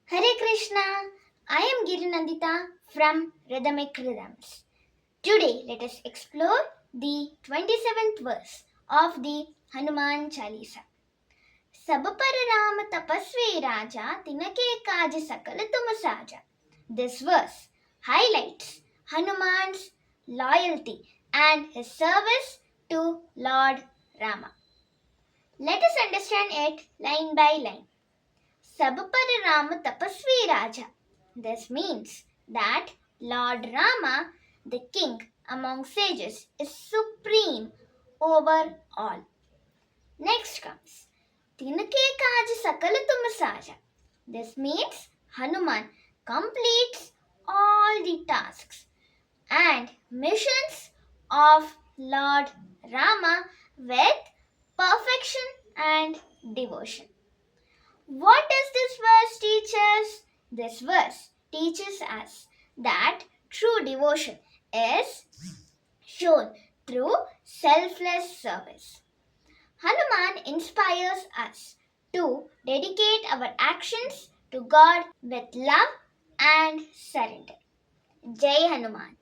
Hare Krishna, I am Girinandita from Rhythmic Rhythms. Today, let us explore the 27th verse of the Hanuman Chalisa. सब पर राम तपस्वी राजा तिनके काज सकल तुम साजा. This verse highlights Hanuman's loyalty and his service to Lord Rama. Let us understand it line by line. सब पर Ram tapasvi raja. This means that Lord Rama, the king among sages, is supreme over all. Next comes Tinake kaj sakal tum saja. This means Hanuman completes all the tasks and missions of Lord Rama with perfection and devotion. What does this verse teach us? This verse teaches us that true devotion is shown through selfless service. Hanuman inspires us to dedicate our actions to God with love and surrender. Jai Hanuman.